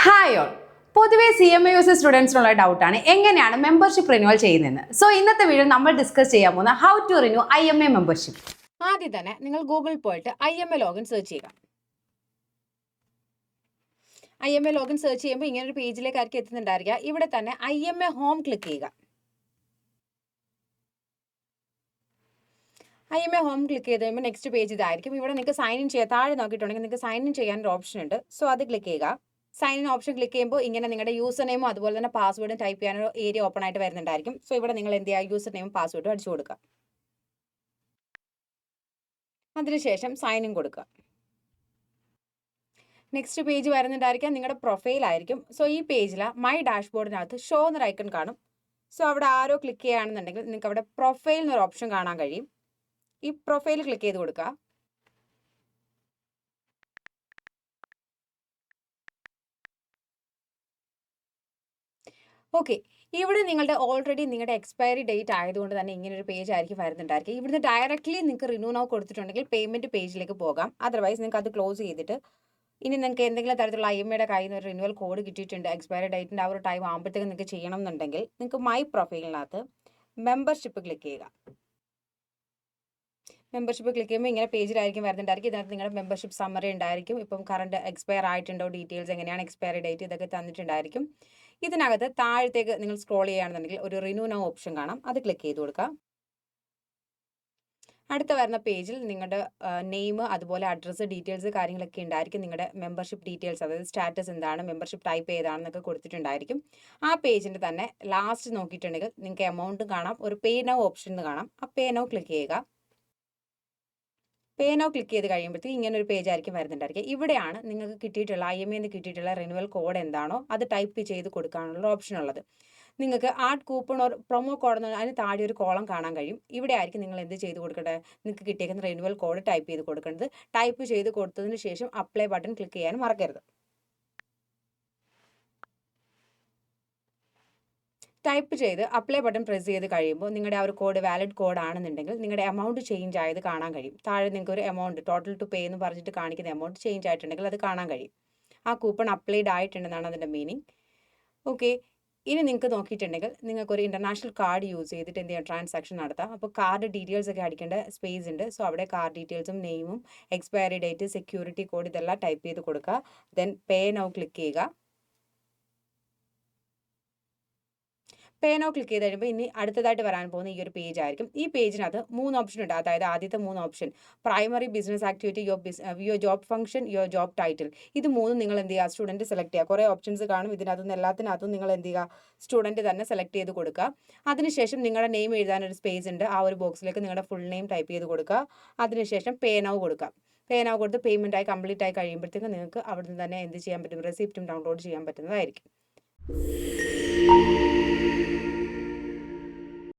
Hi all. പൊതുവെ CMA സ്റ്റുഡൻസിനുള്ള ഡൗട്ടാണ് എങ്ങനെയാണ് മെമ്പർഷിപ്പ് റിന്യൂവൽ ചെയ്യുന്നതെന്ന്. സോ ഇന്നത്തെ വീഡിയോ നമ്മൾ ഡിസ്കസ് ചെയ്യാൻ പോകുന്ന how to renew IMA membership. ആദ്യം തന്നെ നിങ്ങൾ ഗൂഗിൾ പോയിട്ട് IMA ലോഗിൻ സെർച്ച് ചെയ്യുക. IMA ലോഗിൻ സെർച്ച് ചെയ്യുമ്പോൾ ഇങ്ങനെ ഒരു പേജിലേക്കായിരിക്കും എത്തുന്നുണ്ടായിരിക്കുക. ഇവിടെ തന്നെ IMA ഹോം ക്ലിക്ക് ചെയ്യുക. IMA ഹോം ക്ലിക്ക് ചെയ്ത് കഴിയുമ്പോൾ നെക്സ്റ്റ് പേജ് ഇതായിരിക്കും. ഇവിടെ നിങ്ങൾക്ക് സൈൻ ഇൻ ചെയ്യാം. താഴെ നോക്കിയിട്ടുണ്ടെങ്കിൽ നിങ്ങൾക്ക് സൈൻ ഇൻ ചെയ്യാനൊരു ഓപ്ഷൻ ഉണ്ട്. സോ അത് ക്ലിക്ക് ചെയ്യുക. സൈൻ ഇൻ ഓപ്ഷൻ ക്ലിക്ക് ചെയ്യുമ്പോൾ ഇങ്ങനെ നിങ്ങളുടെ യൂസർ നെയിമും അതുപോലെ തന്നെ പാസ്വേഡും ടൈപ്പ് ചെയ്യാനൊരു ഏരിയ ഓപ്പൺ ആയിട്ട് വരുന്നുണ്ടായിരിക്കും. സോ ഇവിടെ നിങ്ങൾ എന്ത് ചെയ്യുക, യൂസർ നെയിമും പാസ്വേഡും അടിച്ചു കൊടുക്കുക. അതിനുശേഷം സൈൻ ഇൻ കൊടുക്കുക. നെക്സ്റ്റ് പേജ് വരുന്നുണ്ടായിരിക്കാം നിങ്ങളുടെ പ്രൊഫൈൽ ആയിരിക്കും. സോ ഈ പേജിൽ മൈ ഡാഷ്ബോർഡിനകത്ത് ഷോ എന്നൊരു ഐക്കൺ കാണും. സോ അവിടെ ആരോ ക്ലിക്ക് ചെയ്യുകയാണെന്നുണ്ടെങ്കിൽ നിങ്ങൾക്ക് അവിടെ പ്രൊഫൈൽ എന്നൊരു ഓപ്ഷൻ കാണാൻ കഴിയും. ഈ പ്രൊഫൈൽ ക്ലിക്ക് ചെയ്ത് കൊടുക്കുക. ഓക്കെ, ഇവിടെ നിങ്ങളുടെ എക്സ്പയറി ഡേറ്റ് ആയതുകൊണ്ട് തന്നെ ഇങ്ങനെ ഒരു പേജ് ആയിരിക്കും വരുന്നുണ്ടായിരിക്കും. ഇവിടുന്ന് ഡയറക്റ്റ്ലി നിങ്ങൾക്ക് റിന്യൂ നൗ കൊടുത്തിട്ടുണ്ടെങ്കിൽ പേയ്മെന്റ് പേജിലേക്ക് പോകാം. അതർവൈസ് നിങ്ങൾക്ക് അത് ക്ലോസ് ചെയ്തിട്ട് ഇനി നിങ്ങൾക്ക് എന്തെങ്കിലും തരത്തിലുള്ള IMAയുടെ കയ്യിൽ നിന്ന് ഒരു റിന്യൂവൽ കോഡ് കിട്ടിയിട്ടുണ്ട്, എക്സ്പയറി ഡേറ്റിൻ്റെ ആ ഒരു ടൈം ആകുമ്പോഴത്തേക്കും നിങ്ങൾക്ക് ചെയ്യണം എന്നുണ്ടെങ്കിൽ നിങ്ങൾക്ക് മൈ പ്രൊഫൈലിനകത്ത് മെമ്പർഷിപ്പ് ക്ലിക്ക് ചെയ്യുക. മെമ്പർഷിപ്പ് ക്ലിക്ക് ചെയ്യുമ്പോൾ ഇങ്ങനെ പേജിലായിരിക്കും വരുന്നുണ്ടായിരിക്കും. ഇതിനകത്ത് നിങ്ങളുടെ മെമ്പർഷിപ്പ് സമ്മറി ഉണ്ടായിരിക്കും. ഇപ്പം കറണ്ട് എക്സ്പയർ ആയിട്ടുണ്ടോ, ഡീറ്റെയിൽസ് എങ്ങനെയാണ്, എക്സ്പയറി ഡേറ്റ് ഇതൊക്കെ തന്നിട്ടുണ്ടായിരിക്കും. ഇതിനകത്ത് താഴത്തേക്ക് നിങ്ങൾ സ്ക്രോൾ ചെയ്യുകയാണെന്നുണ്ടെങ്കിൽ ഒരു റിന്യൂ നൗ ഓപ്ഷൻ കാണാം. അത് ക്ലിക്ക് ചെയ്ത് കൊടുക്കുക. അടുത്ത വരുന്ന പേജിൽ നിങ്ങളുടെ നെയിം അതുപോലെ അഡ്രസ്സ് ഡീറ്റെയിൽസ് കാര്യങ്ങളൊക്കെ ഉണ്ടായിരിക്കും. നിങ്ങളുടെ മെമ്പർഷിപ്പ് ഡീറ്റെയിൽസ് അതായത് സ്റ്റാറ്റസ് എന്താണ്, മെമ്പർഷിപ്പ് ടൈപ്പ് ഏതാണെന്നൊക്കെ കൊടുത്തിട്ടുണ്ടായിരിക്കും. ആ പേജിൻ്റെ തന്നെ ലാസ്റ്റ് നോക്കിയിട്ടുണ്ടെങ്കിൽ നിങ്ങൾക്ക് എമൗണ്ട് കാണാം, ഒരു പേ നൗ ഓപ്ഷൻ കാണാം. ആ പേ നൗ ക്ലിക്ക് ചെയ്യുക. പേ നൗ ക്ലിക്ക് ചെയ്ത് കഴിയുമ്പോഴത്തേക്ക് ഇങ്ങനെ ഒരു പേജ് ആയിരിക്കും വരുന്നുണ്ടായിരിക്കും. ഇവിടെയാണ് നിങ്ങൾക്ക് കിട്ടിയിട്ടുള്ള IMAന്ന് കിട്ടിയിട്ടുള്ള റിന്യൂവൽ കോഡ് എന്താണോ അത് ടൈപ്പ് ചെയ്ത് കൊടുക്കാനുള്ള ഓപ്ഷൻ ഉള്ളത്. നിങ്ങൾക്ക് add coupon or promo code എന്ന് അതിന് താഴെ ഒരു കോളം കാണാൻ കഴിയും. ഇവിടെ ആയിരിക്കും നിങ്ങൾ എന്ത് ചെയ്ത് കൊടുക്കേണ്ടത്, നിങ്ങൾക്ക് കിട്ടിയേക്കുന്ന റിന്യൂവൽ കോഡ് ടൈപ്പ് ചെയ്ത് കൊടുക്കേണ്ടത്. ടൈപ്പ് ചെയ്ത് കൊടുത്തതിന് ശേഷം അപ്ലൈ ബട്ടൺ ക്ലിക്ക് ചെയ്യാൻ മറക്കരുത്. ടൈപ്പ് ചെയ്ത് അപ്ലൈ ബട്ടൺ പ്രസ് ചെയ്ത് കഴിയുമ്പോൾ നിങ്ങളുടെ ആ ഒരു കോഡ് വാലിഡ് കോഡ് ആണെന്നുണ്ടെങ്കിൽ നിങ്ങളുടെ എമൗണ്ട് ചേഞ്ച് ആയത് കാണാൻ കഴിയും. താഴെ നിങ്ങൾക്ക് ഒരു എമൗണ്ട് ടോട്ടൽ ടു പേ എന്ന് പറഞ്ഞിട്ട് കാണിക്കുന്ന എമൗണ്ട് ചേഞ്ച് ആയിട്ടുണ്ടെങ്കിൽ അത് കാണാൻ കഴിയും. ആ കൂപ്പൺ അപ്ലൈഡ് ആയിട്ടുണ്ടെന്നാണ് അതിൻ്റെ മീനിങ്. ഓക്കെ, ഇനി നിങ്ങൾക്ക് നോക്കിയിട്ടുണ്ടെങ്കിൽ നിങ്ങൾക്ക് ഒരു ഇൻ്റർനാഷണൽ കാർഡ് യൂസ് ചെയ്തിട്ട് എന്ത് ചെയ്യാം, ട്രാൻസാക്ഷൻ നടത്താം. അപ്പോൾ കാർഡ് ഡീറ്റെയിൽസ് ഒക്കെ അടിക്കേണ്ട സ്പേസ് ഉണ്ട്. സോ അവിടെ കാർഡ് ഡീറ്റെയിൽസും നെയിമും എക്സ്പയറി ഡേറ്റ് സെക്യൂരിറ്റി കോഡ് ഇതെല്ലാം ടൈപ്പ് ചെയ്ത് കൊടുക്കുക. ദെൻ പേ നൗ ക്ലിക്ക് ചെയ്യുക. പേ നൗ ക്ലിക്ക് ചെയ്ത് കഴിയുമ്പോൾ ഇനി അടുത്തതായിട്ട് വരാൻ പോകുന്ന ഈ ഒരു പേജ് ആയിരിക്കും. ഈ പേജിനകത്ത് 3 ഓപ്ഷൻ ഉണ്ട്. അതായത് ആദ്യത്തെ 3 option primary business activity, your job function, your job title. ഇത് മൂന്നും നിങ്ങൾ എന്ത് ചെയ്യുക, സ്റ്റുഡൻറ്റ് സെലക്ട് ചെയ്യുക. കുറേ ഓപ്ഷൻസ് കാണും. ഇതിനകത്തുനിന്ന് എല്ലാത്തിനകത്തും നിങ്ങൾ എന്ത് ചെയ്യുക, സ്റ്റുഡൻറ്റ് തന്നെ സെലക്ട് ചെയ്ത് കൊടുക്കുക. അതിനുശേഷം നിങ്ങളുടെ നെയിം എഴുതാനൊരു സ്പേസ് ഉണ്ട്. ആ ഒരു ബോക്സിലേക്ക് നിങ്ങളുടെ ഫുൾ നെയിം ടൈപ്പ് ചെയ്ത് കൊടുക്കുക. അതിനുശേഷം പേ നൗ കൊടുക്കുക. പേ നൗ കൊടുത്ത് പേയ്മെൻ്റ് ആയി കംപ്ലീറ്റ് ആയി കഴിയുമ്പോഴത്തേക്കും നിങ്ങൾക്ക് അവിടെ നിന്ന് തന്നെ എന്ത് ചെയ്യാൻ പറ്റും, റെസിപ്റ്റും ഡൗൺലോഡ് ചെയ്യാൻ പറ്റുന്നതായിരിക്കും.